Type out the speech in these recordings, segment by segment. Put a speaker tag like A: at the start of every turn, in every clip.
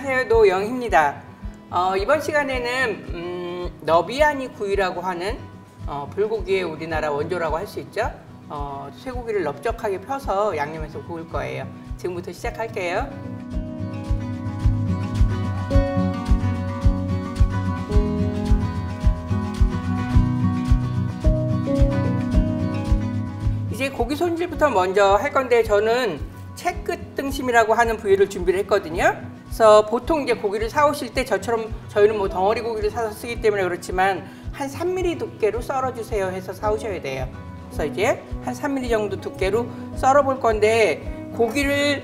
A: 안녕하세요, 노영희입니다. 이번 시간에는 너비아니 구이라고 하는 불고기의 우리나라 원조라고 할 수 있죠. 쇠고기를 넓적하게 펴서 양념해서 구울 거예요. 지금부터 시작할게요. 이제 고기 손질부터 먼저 할 건데, 저는 채끝 등심이라고 하는 부위를 준비를 했거든요. 그래서 보통 이제 고기를 사오실 때 저처럼 저희는 뭐 덩어리 고기를 사서 쓰기 때문에 그렇지만 한 3mm 두께로 썰어주세요 해서 사오셔야 돼요. 그래서 이제 한 3mm 정도 두께로 썰어 볼 건데, 고기를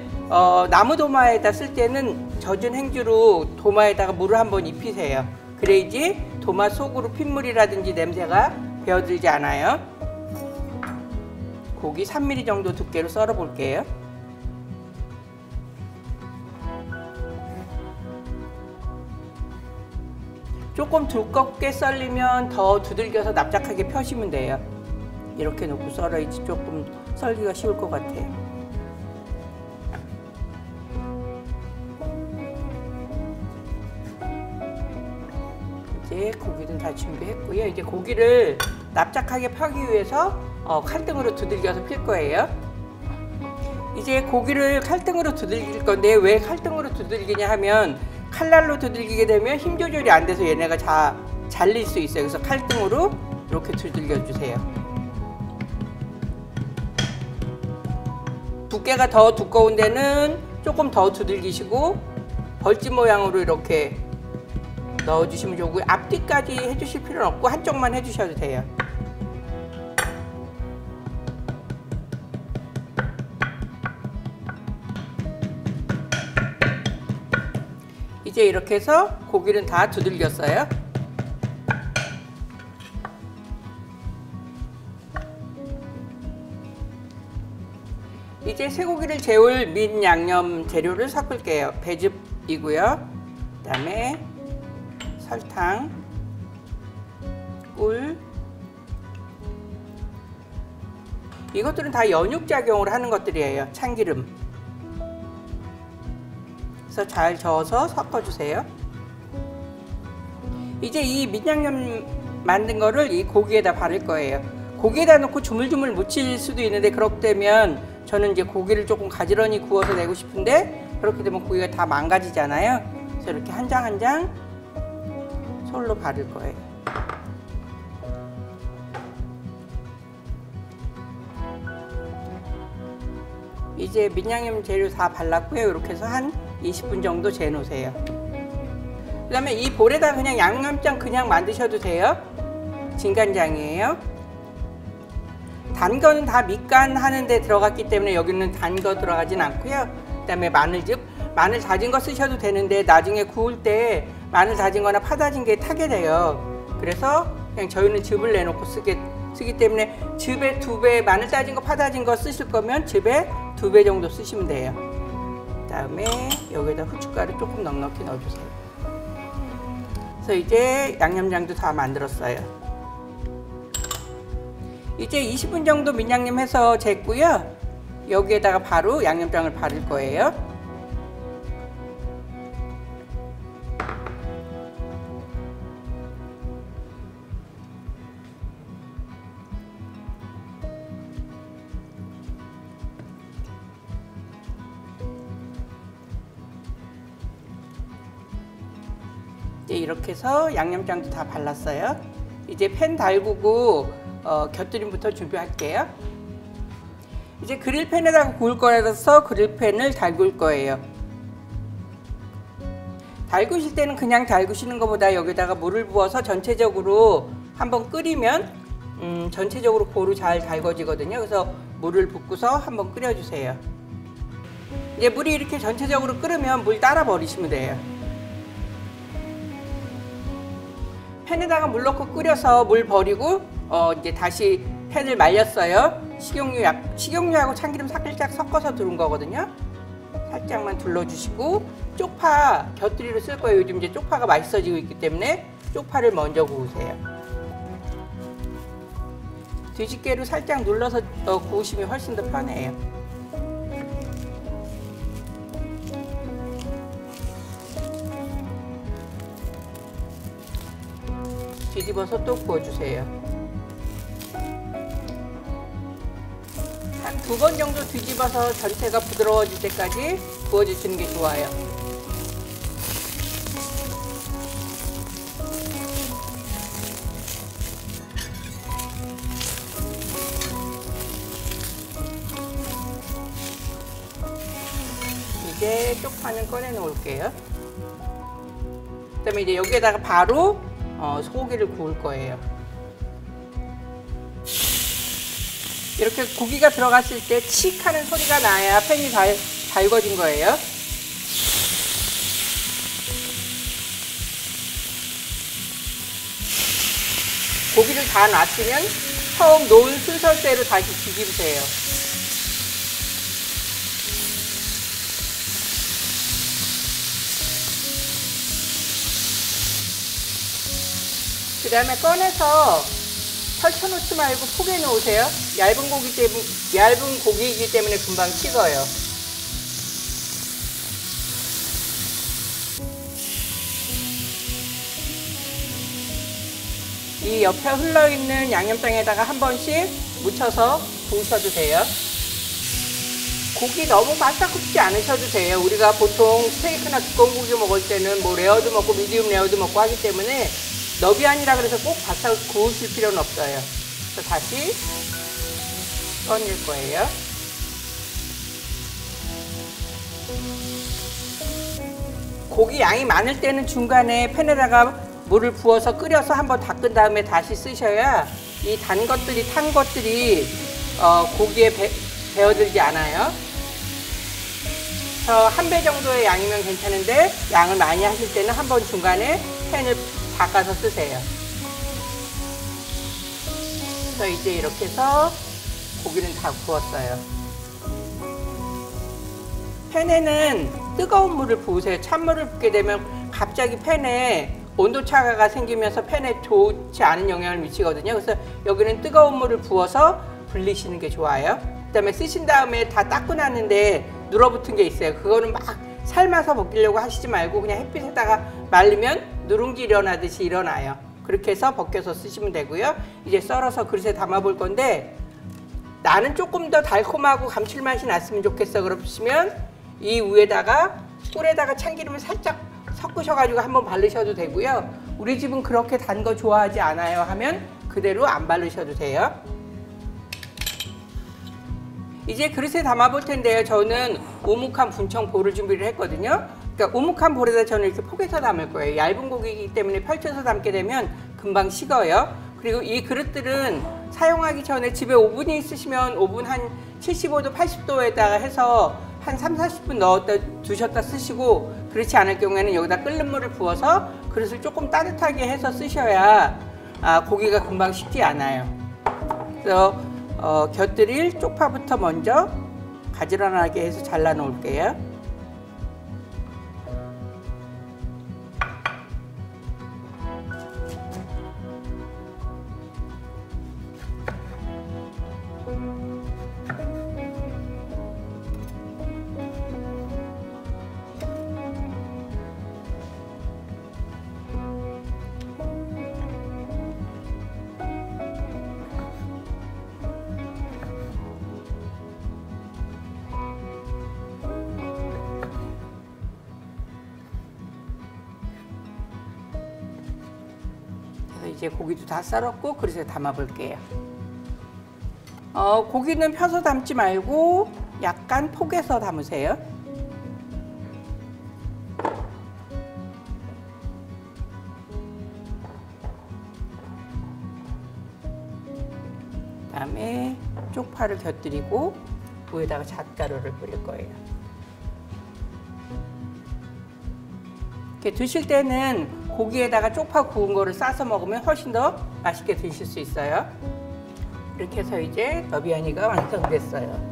A: 나무 도마에다 쓸 때는 젖은 행주로 도마에다가 물을 한번 입히세요. 그래야지 도마 속으로 핏물이라든지 냄새가 배어들지 않아요. 고기 3mm 정도 두께로 썰어 볼게요. 조금 두껍게 썰리면 더 두들겨서 납작하게 펴시면 돼요. 이렇게 놓고 썰어야지 조금 썰기가 쉬울 것 같아요. 이제 고기는 다 준비했고요. 이제 고기를 납작하게 펴기 위해서 칼등으로 두들겨서 필 거예요. 이제 고기를 칼등으로 두들길 건데, 왜 칼등으로 두들기냐 하면 칼날로 두들기게 되면 힘 조절이 안 돼서 얘네가 잘릴 수 있어요. 그래서 칼등으로 이렇게 두들겨 주세요. 두께가 더 두꺼운 데는 조금 더 두들기시고 벌집 모양으로 이렇게 넣어주시면 좋고요. 앞뒤까지 해주실 필요는 없고 한쪽만 해주셔도 돼요. 이제 이렇게 해서 고기는 다 두들겼어요. 이제 쇠고기를 재울 민 양념 재료를 섞을게요. 배즙이고요. 그 다음에 설탕, 꿀, 이것들은 다 연육작용을 하는 것들이에요. 참기름. 그래서 잘 저어서 섞어주세요. 이제 이 민양념 만든 거를 이 고기에다 바를 거예요. 고기에다 넣고 주물주물 묻힐 수도 있는데, 그렇게 되면 저는 이제 고기를 조금 가지런히 구워서 내고 싶은데, 그렇게 되면 고기가 다 망가지잖아요. 그래서 이렇게 한 장 한 장 솔로 바를 거예요. 이제 민양념 재료 다 발랐고요. 이렇게 해서 한 20분 정도 재 놓으세요. 그 다음에 이 볼에다 그냥 양념장 그냥 만드셔도 돼요. 진간장이에요. 단 거는 다 밑간 하는데 들어갔기 때문에 여기는 단 거 들어가진 않고요. 그 다음에 마늘즙, 마늘 다진 거 쓰셔도 되는데 나중에 구울 때 마늘 다진 거나 파 다진 게 타게 돼요. 그래서 그냥 저희는 즙을 내놓고 쓰기 때문에 즙에 2배, 마늘 다진 거, 파 다진 거 쓰실 거면 즙에 2배 정도 쓰시면 돼요. 그 다음에 여기다 후춧가루 조금 넉넉히 넣어주세요. 그래서 이제 양념장도 다 만들었어요. 이제 20분 정도 민양념 해서 쟀고요. 여기에다가 바로 양념장을 바를 거예요. 이렇게 해서 양념장도 다 발랐어요. 이제 팬 달구고 곁들임부터 준비할게요. 이제 그릴팬에다가 구울 거라서 그릴팬을 달굴 거예요. 달구실 때는 그냥 달구시는 것보다 여기다가 물을 부어서 전체적으로 한번 끓이면 전체적으로 고루 잘 달궈지거든요. 그래서 물을 붓고서 한번 끓여주세요. 이제 물이 이렇게 전체적으로 끓으면 물 따라 버리시면 돼요. 팬에다가 물 넣고 끓여서 물 버리고 이제 다시 팬을 말렸어요. 식용유하고 참기름 살짝 섞어서 두른 거거든요. 살짝만 둘러주시고, 쪽파 곁들이로 쓸 거예요. 요즘 이제 쪽파가 맛있어지고 있기 때문에 쪽파를 먼저 구우세요. 뒤집개로 살짝 눌러서 구우시면 훨씬 더 편해요. 뒤집어서 또 구워주세요. 한 2번 정도 뒤집어서 전체가 부드러워질 때까지 구워주시는 게 좋아요. 이제 쪽파는 꺼내 놓을게요. 그다음에 이제 여기에다가 바로 소고기를 구울 거예요. 이렇게 고기가 들어갔을 때 칙 하는 소리가 나야 팬이 잘 익어진 거예요. 고기를 다 놨으면 처음 놓은 순서대로 다시 뒤집으세요. 그 다음에 꺼내서 펼쳐놓지 말고 포개 놓으세요. 얇은 고기이기 때문에 금방 식어요. 이 옆에 흘러있는 양념장에다가 한 번씩 묻혀서 구우셔도 돼요. 고기 너무 바싹 굽지 않으셔도 돼요. 우리가 보통 스테이크나 두꺼운 고기 먹을 때는 뭐 레어도 먹고 미디움 레어도 먹고 하기 때문에 너비안이라 그래서 꼭 바싹 구우실 필요는 없어요. 그래서 다시 꺼낼 거예요. 고기 양이 많을 때는 중간에 팬에다가 물을 부어서 끓여서 한번 닦은 다음에 다시 쓰셔야 이 탄 것들이 고기에 배어들지 않아요. 그래서 1배 정도의 양이면 괜찮은데 양을 많이 하실 때는 한번 중간에 팬을 닦아서 쓰세요. 그래서 이제 이렇게 해서 고기는 다 구웠어요. 팬에는 뜨거운 물을 부으세요. 찬물을 붓게 되면 갑자기 팬에 온도차가 생기면서 팬에 좋지 않은 영향을 미치거든요. 그래서 여기는 뜨거운 물을 부어서 불리시는 게 좋아요. 그 다음에 쓰신 다음에 다 닦고 났는데 눌어붙은 게 있어요. 그거는 막 삶아서 벗기려고 하시지 말고 그냥 햇빛에다가 말리면 누룽지 일어나듯이 일어나요. 그렇게 해서 벗겨서 쓰시면 되고요. 이제 썰어서 그릇에 담아 볼 건데 나는 조금 더 달콤하고 감칠맛이 났으면 좋겠어 그러시면 이 위에다가 꿀에다가 참기름을 살짝 섞으셔가지고 한번 바르셔도 되고요. 우리 집은 그렇게 단 거 좋아하지 않아요 하면 그대로 안 바르셔도 돼요. 이제 그릇에 담아 볼 텐데요. 저는 오목한 분청 볼을 준비를 했거든요. 그러니까 오목한 볼에다 저는 이렇게 포개서 담을 거예요. 얇은 고기이기 때문에 펼쳐서 담게 되면 금방 식어요. 그리고 이 그릇들은 사용하기 전에 집에 오븐이 있으시면 오븐 한 75도, 80도에다가 해서 한 3, 40분 넣었다 두셨다 쓰시고 그렇지 않을 경우에는 여기다 끓는 물을 부어서 그릇을 조금 따뜻하게 해서 쓰셔야 고기가 금방 식지 않아요. 그래서 곁들일 쪽파부터 먼저 가지런하게 해서 잘라 놓을게요. 이제 고기도 다 썰었고 그릇에 담아 볼게요. 고기는 펴서 담지 말고 약간 포개서 담으세요. 그다음에 쪽파를 곁들이고 위에다가 잣가루를 뿌릴 거예요. 이렇게 드실 때는 고기에다가 쪽파 구운 거를 싸서 먹으면 훨씬 더 맛있게 드실 수 있어요. 이렇게 해서 이제 너비아니가 완성됐어요.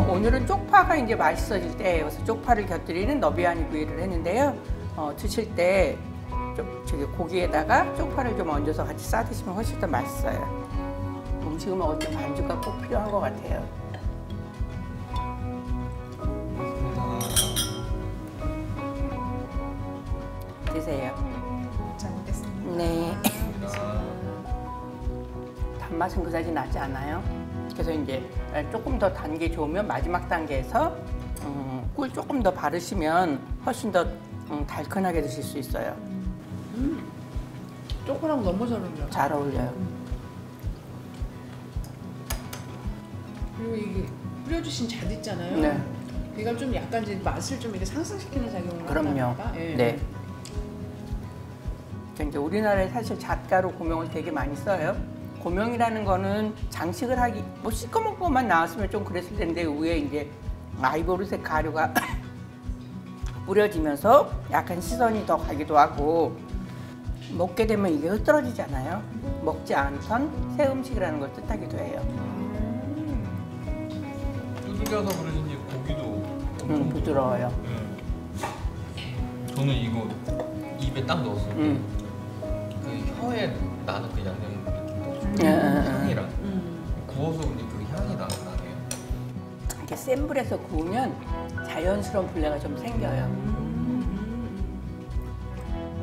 A: 오늘은 쪽파가 이제 맛있어질 때예요. 그래서 쪽파를 곁들이는 너비아니 구이를 했는데요. 드실 때 저기 고기에다가 쪽파를 좀 얹어서 같이 싸 드시면 훨씬 더 맛있어요. 음식을 먹을 때 반주가 꼭 필요한 것 같아요. 드세요.
B: 잘 먹겠습니다.
A: 네. 단맛은 그다지 나지 않아요. 그래서 이제 조금 더 단 게 좋으면 마지막 단계에서 꿀 조금 더 바르시면 훨씬 더 달큰하게 드실 수 있어요.
B: 초코랑 너무 잘 어울려요.
A: 잘 어울려요.
B: 그리고 이게 뿌려주신 잣 있잖아요.
A: 네.
B: 얘가 좀 약간 이제 맛을 좀 이렇게 상승시키는 작용을
A: 그럼요.
B: 한다니까? 예.
A: 네. 이제 우리나라에 사실 잣가루 고명을 되게 많이 써요. 고명이라는 거는 장식을 하기 뭐 시꺼먼 나왔으면 좀 그랬을 텐데 위에 이제 아이보리색 가루가 뿌려지면서 약간 시선이 더 가기도 하고 먹게 되면 이게 흐트러지잖아요. 먹지 않던 새 음식이라는 걸 뜻하기도 해요.
C: 두들겨서 그러신지 고기도
A: 부드러워요.
C: 저는 이거 입에 딱 넣었을 때 그 혀에 나는 그 양념 향이랑 구워서 근데 그 향이 나네요.
A: 이렇게 센 불에서 구우면 자연스러운 분래가 좀 생겨요.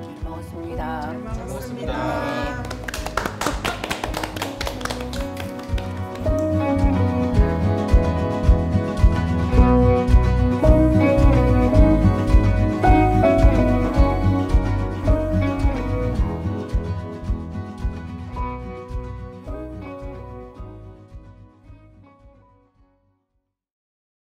A: 잘 먹었습니다.
B: 잘 먹었습니다.
A: 네.